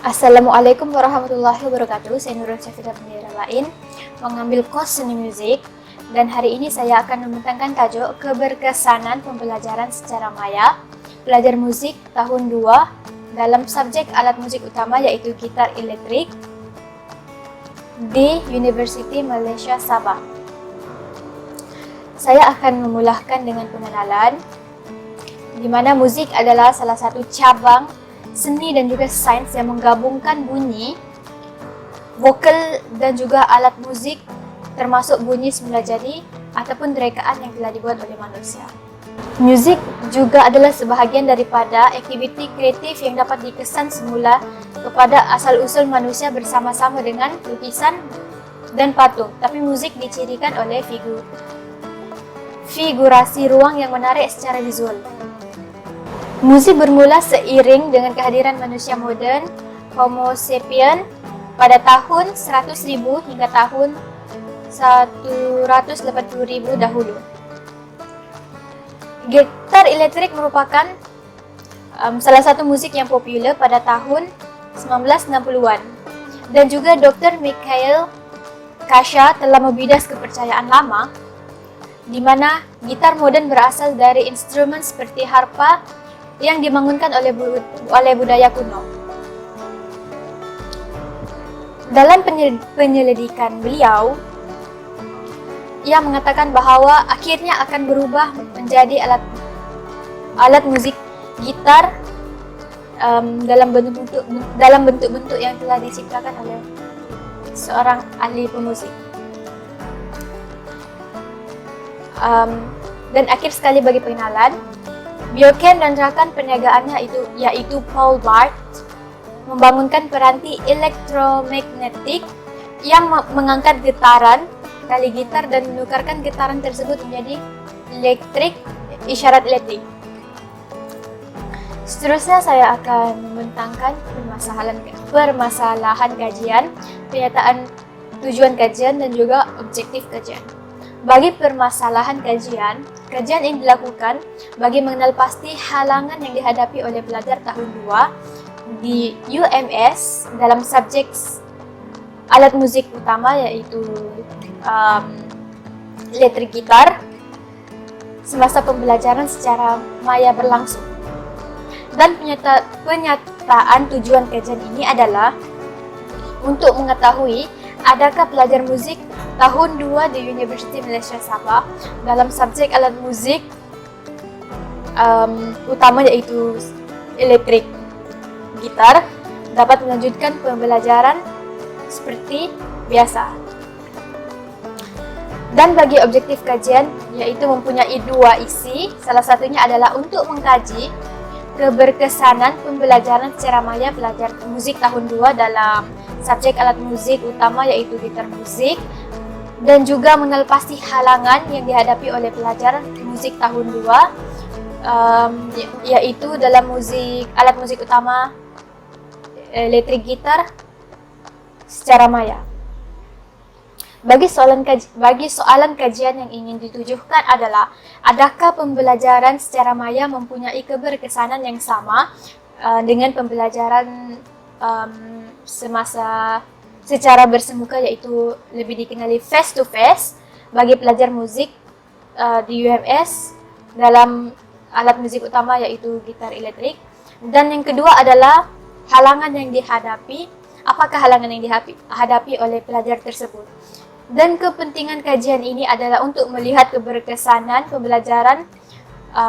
Assalamualaikum warahmatullahi wabarakatuh. Saya Nurul Syafidah Pendiri lain mengambil course seni musik, dan hari ini saya akan membentangkan tajuk keberkesanan pembelajaran secara maya belajar musik tahun 2 dalam subjek alat musik utama yaitu gitar elektrik di University Malaysia Sabah. Saya akan memulahkan dengan pengenalan di mana musik adalah salah satu cabang seni dan juga sains yang menggabungkan bunyi, vokal dan juga alat musik termasuk bunyi semula jadi ataupun rekaan yang telah dibuat oleh manusia. Musik juga adalah sebahagian daripada aktiviti kreatif yang dapat dikesan semula kepada asal-usul manusia bersama-sama dengan lukisan dan patung. Tapi musik dicirikan oleh figurasi ruang yang menarik secara visual. Musik bermula seiring dengan kehadiran manusia moden, Homo sapien, pada tahun 100.000 hingga tahun 180.000 dahulu. Gitar elektrik merupakan salah satu musik yang popular pada tahun 1960-an. Dan juga Dr. Mikhail Kasha telah membidas kepercayaan lama di mana gitar moden berasal dari instrumen seperti harpa yang dibangunkan oleh budaya kuno. Dalam penyelidikan beliau, ia mengatakan bahawa akhirnya akan berubah menjadi alat musik gitar dalam bentuk-bentuk yang telah diciptakan oleh seorang ahli pemusik. Dan akhir sekali bagi pengenalan, Bjorken dan rakan perniagaannya yaitu Paul Bart membangunkan peranti elektromagnetik yang mengangkat getaran tali gitar dan menukarkan getaran tersebut menjadi isyarat elektrik. Seterusnya saya akan membentangkan permasalahan kajian, pernyataan tujuan kajian dan juga objektif kajian. Bagi permasalahan kajian yang dilakukan bagi mengenal pasti halangan yang dihadapi oleh pelajar tahun 2 di UMS dalam subjek alat musik utama yaitu elektrik gitar semasa pembelajaran secara maya berlangsung. Dan penyataan tujuan kajian ini adalah untuk mengetahui adakah pelajar musik tahun 2 di University Malaysia Sabah dalam subjek alat musik utama yaitu elektrik gitar dapat melanjutkan pembelajaran seperti biasa. Dan bagi objektif kajian yaitu mempunyai dua isi, salah satunya adalah untuk mengkaji keberkesanan pembelajaran secara maya belajar musik tahun 2 dalam subjek alat musik utama yaitu gitar musik, dan juga mengenal pasti halangan yang dihadapi oleh pelajar musik tahun 2 yaitu dalam alat musik utama elektrik gitar secara maya. Bagi soalan kajian yang ingin ditujukan adalah adakah pembelajaran secara maya mempunyai keberkesanan yang sama dengan pembelajaran semasa secara bersemuka yaitu lebih dikenali face to face bagi pelajar musik di UMS dalam alat musik utama yaitu gitar elektrik. Dan yang kedua adalah halangan yang dihadapi, apakah halangan yang dihadapi oleh pelajar tersebut. Dan kepentingan kajian ini adalah untuk melihat keberkesanan pembelajaran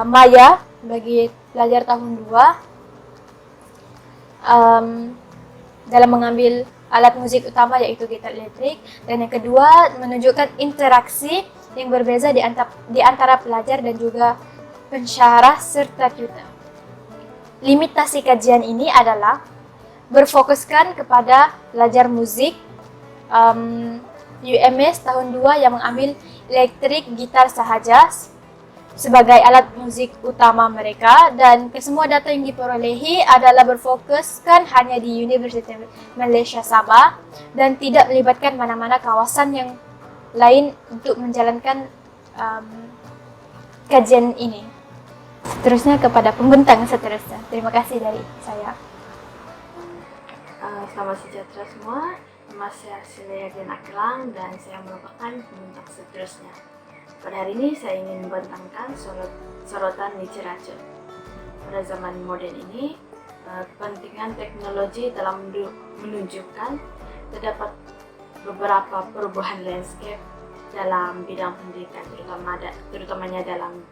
maya bagi pelajar tahun 2 dalam mengambil alat musik utama yaitu gitar elektrik, dan yang kedua menunjukkan interaksi yang berbeza di antara pelajar dan juga pensyarah serta tutor. Limitasi kajian ini adalah berfokuskan kepada pelajar musik UMS tahun 2 yang mengambil elektrik gitar sahaja sebagai alat musik utama mereka, dan kesemua data yang diperolehi adalah berfokuskan hanya di University Malaysia Sabah dan tidak melibatkan mana-mana kawasan yang lain untuk menjalankan kajian ini. Seterusnya kepada pembentang seterusnya. Terima kasih dari saya. Selamat sejahtera semua. Nama saya Silea Gen Aklang dan saya merupakan pemintak seterusnya. Pada hari ini saya ingin membentangkan sorotan literatur. Pada zaman modern ini, kepentingan teknologi dalam menunjukkan terdapat beberapa perubahan landscape dalam bidang pendidikan, terutamanya dalam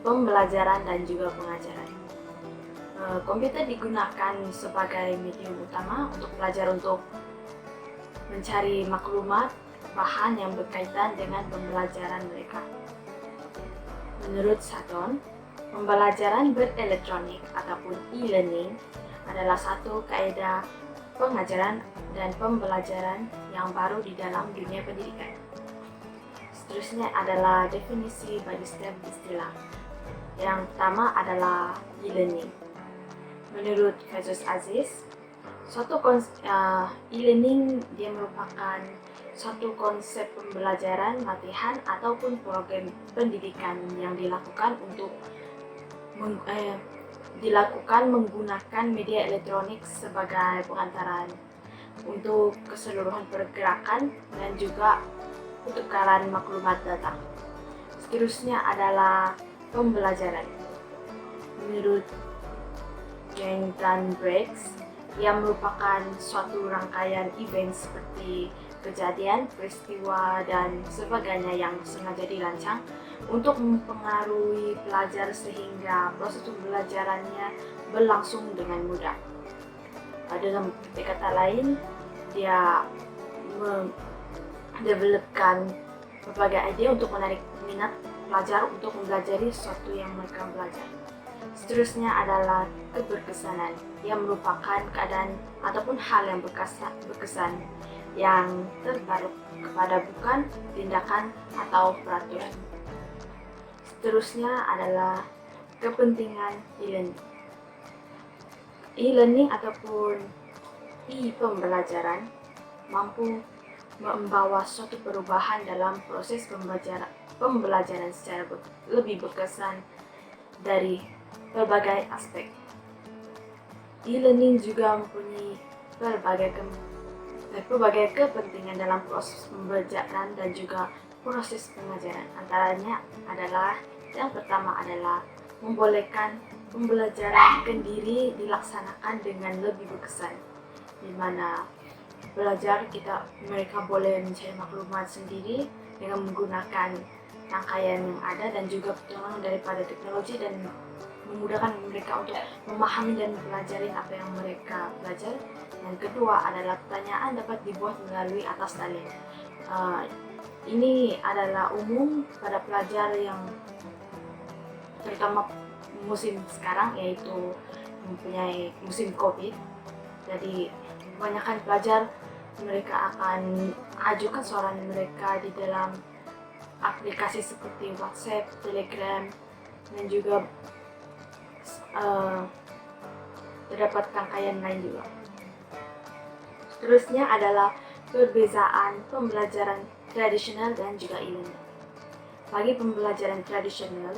pembelajaran dan juga pengajaran. Komputer digunakan sebagai medium utama untuk pelajar untuk mencari maklumat, bahan yang berkaitan dengan pembelajaran mereka. Menurut Saton, pembelajaran berelektronik ataupun e-learning adalah satu kaedah pengajaran dan pembelajaran yang baru di dalam dunia pendidikan. Seterusnya adalah definisi bagi setiap istilah. Yang pertama adalah e-learning. Menurut Faizus Aziz, e-learning dia merupakan suatu konsep pembelajaran, latihan, ataupun program pendidikan yang dilakukan menggunakan media elektronik sebagai pengantaran untuk keseluruhan pergerakan dan juga pertukaran maklumat data. Seterusnya adalah pembelajaran. Menurut Jonathan Briggs, yang merupakan suatu rangkaian event seperti kejadian, peristiwa, dan sebagainya yang sengaja dirancang untuk mempengaruhi pelajar sehingga proses pembelajarannya berlangsung dengan mudah. Dalam kata lain, dia mendevelopkan berbagai ide untuk menarik minat pelajar untuk mempelajari sesuatu yang mereka belajar. Seterusnya adalah keberkesanan, yang merupakan keadaan ataupun hal yang berkesan yang tertarik kepada bukan tindakan atau peraturan. Seterusnya adalah kepentingan e-learning. E-learning ataupun e-pembelajaran mampu membawa suatu perubahan dalam proses pembelajaran secara lebih berkesan dari berbagai aspek. E-learning juga mempunyai berbagai kepentingan dalam proses pembelajaran dan juga proses pengajaran. Antaranya adalah yang pertama adalah membolehkan pembelajaran kendiri dilaksanakan dengan lebih berkesan, di mana mereka boleh mencari maklumat sendiri dengan menggunakan rangkaian yang ada dan juga pertolongan daripada teknologi dan memudahkan mereka untuk memahami dan mempelajari apa yang mereka belajar. Yang kedua adalah pertanyaan dapat dibuat melalui atas dalil. Ini adalah umum pada pelajar yang terutama musim sekarang, yaitu mempunyai musim COVID. Jadi kebanyakan pelajar mereka akan ajukan suara mereka di dalam aplikasi seperti WhatsApp, Telegram, dan juga terdapat rangkaian lain juga. Seterusnya adalah perbezaan pembelajaran tradisional dan juga e-learning. Bagi pembelajaran tradisional,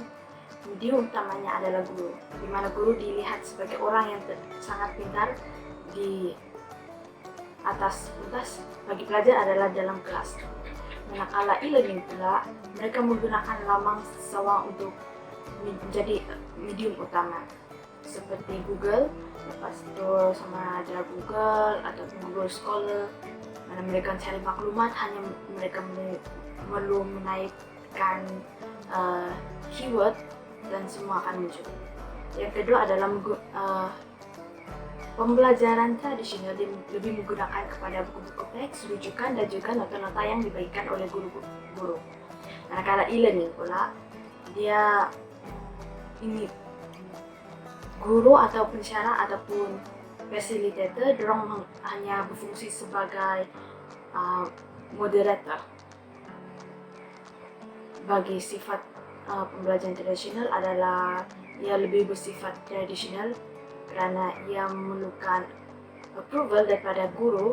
medium utamanya adalah guru, di mana guru dilihat sebagai orang yang sangat pintar di atas pentas bagi pelajar adalah dalam kelas. Manakala e-learning pula, mereka menggunakan lamang sawang untuk menjadi medium utama seperti Google, lepas itu sama ada Google atau Google Scholar, mana mereka cari maklumat hanya mereka perlu menaikkan keyword dan semua akan muncul. Yang kedua adalah pembelajaran tradisional lebih menggunakan kepada buku-buku teks, rujukan, dan juga nota-nota yang dibagikan oleh guru. Manakala e-learning pula, dia ini guru atau pensyarah ataupun facilitator, dorang hanya berfungsi sebagai moderator. Bagi sifat pembelajaran tradisional adalah ia lebih bersifat tradisional kerana ia memerlukan approval daripada guru.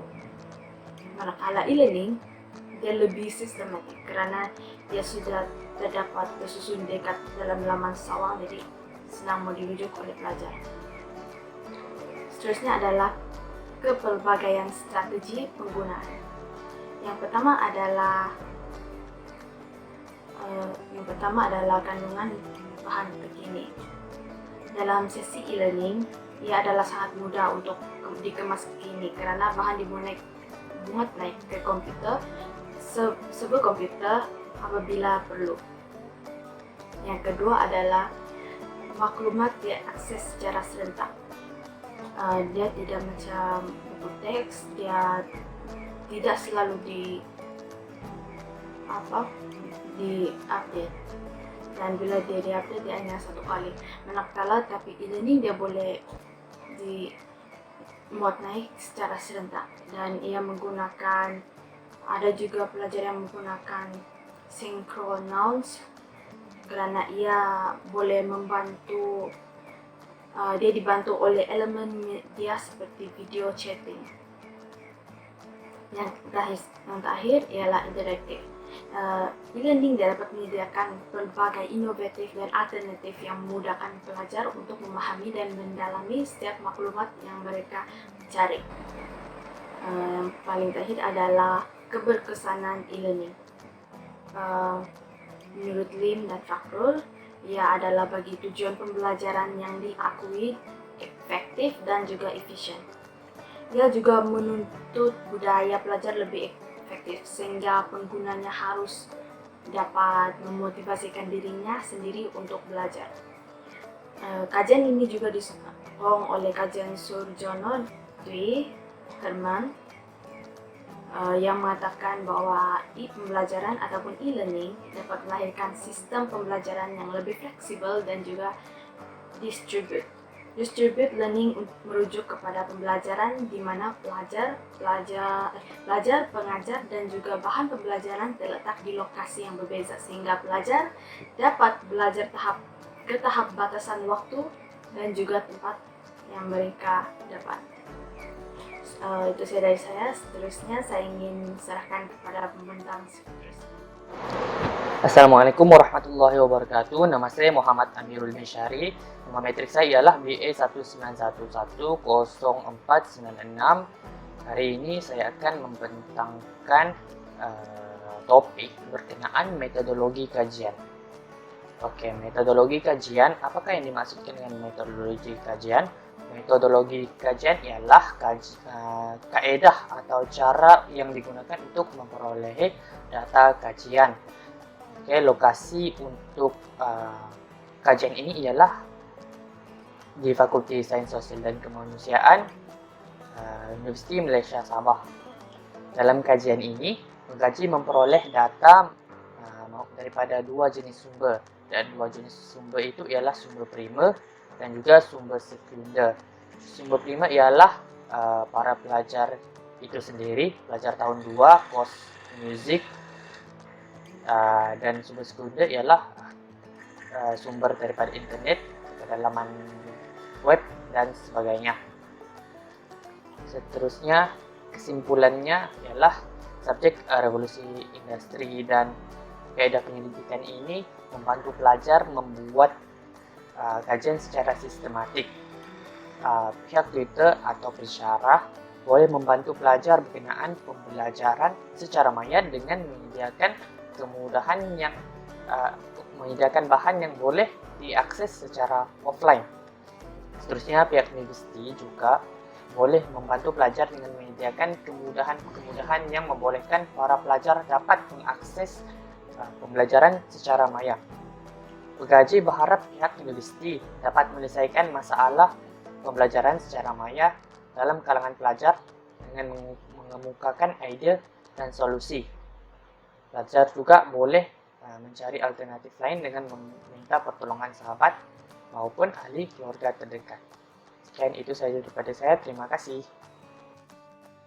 Manakala e-learning dia lebih sistematik kerana dia sudah terdapat tersusun dekat dalam laman sawang, jadi senang mau dirujuk oleh pelajar. Seterusnya adalah kepelbagaian strategi penggunaan. Yang pertama adalah kandungan bahan terkini. Dalam sesi e-learning, ia adalah sangat mudah untuk dikemas kini karena bahan dimuat naik ke komputer, sebuah komputer apabila perlu. Yang kedua adalah maklumat diakses secara serentak. Dia tidak macam buku teks, dia tidak selalu di-update. Dan bila dia di-update, dia hanya satu kali. Manakala tapi e-learning dia boleh dimuat naik secara serentak. Dan ia ada juga pelajar yang menggunakan synchronous kerana ia boleh dia dibantu oleh elemen media seperti video chatting. Yang terakhir ialah interaktif. E-learning dapat menyediakan pelbagai inovatif dan alternatif yang memudahkan pelajar untuk memahami dan mendalami setiap maklumat yang mereka cari. Yang paling terakhir adalah keberkesanan e-learning. Menurut Lim dan Fakrul, ia adalah bagi tujuan pembelajaran yang diakui efektif dan juga efisien. Ia juga menuntut budaya belajar lebih efektif sehingga penggunanya harus dapat memotivasikan dirinya sendiri untuk belajar. Kajian ini juga disokong oleh kajian Surjono Dwi Herman yang mengatakan bahwa pembelajaran ataupun e-learning dapat melahirkan sistem pembelajaran yang lebih fleksibel dan juga Distributed learning merujuk kepada pembelajaran di mana pelajar, pengajar, dan juga bahan pembelajaran terletak di lokasi yang berbeza sehingga pelajar dapat belajar ke tahap batasan waktu dan juga tempat yang mereka dapat. Itu saja dari saya. Seterusnya saya ingin serahkan kepada pembentang seterusnya. Assalamualaikum warahmatullahi wabarakatuh. Nama saya Muhammad Amirul Mishari. Nama metrik saya ialah BA 19110496. Hari ini saya akan membentangkan topik berkenaan metodologi kajian. Oke, metodologi kajian. Apakah yang dimaksudkan dengan metodologi kajian? Metodologi kajian ialah kaedah atau cara yang digunakan untuk memperoleh data kajian. Oke, lokasi untuk kajian ini ialah di Fakulti Sains Sosial dan Kemanusiaan Universiti Malaysia Sabah. Dalam kajian ini, pengkaji memperoleh data daripada dua jenis sumber, dan dua jenis sumber itu ialah sumber primer dan juga sumber sekunder. Sumber primer ialah para pelajar itu sendiri, pelajar tahun 2 kos musik, dan sumber sekunder ialah sumber daripada internet, daripada laman web dan sebagainya. Seterusnya, kesimpulannya ialah subjek revolusi industri dan kaedah penyelidikan ini membantu pelajar membuat kajian secara sistematik. Pihak tutor atau pensyarah boleh membantu pelajar berkenaan pembelajaran secara maya dengan menyediakan bahan yang boleh diakses secara offline. Seterusnya, pihak universiti juga boleh membantu pelajar dengan menyediakan kemudahan yang membolehkan para pelajar dapat mengakses pembelajaran secara maya. Pengkaji berharap pihak universiti dapat menyelesaikan masalah pembelajaran secara maya dalam kalangan pelajar dengan mengemukakan ide dan solusi. Pelajar juga boleh mencari alternatif lain dengan meminta pertolongan sahabat maupun ahli keluarga terdekat. Sekian itu saja daripada saya. Terima kasih.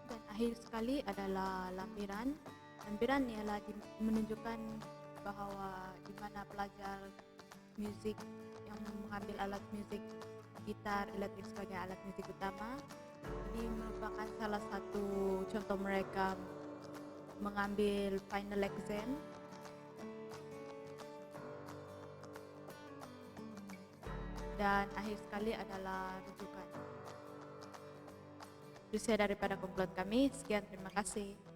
Dan akhir sekali adalah lampiran. Lampiran ialah menunjukkan bahawa di mana pelajar muzik yang mengambil alat muzik gitar elektrik sebagai alat muzik utama. Ini merupakan salah satu contoh mereka mengambil final exam. Dan akhir sekali adalah rujukan. Itu saja daripada kumpulan kami. Sekian, terima kasih.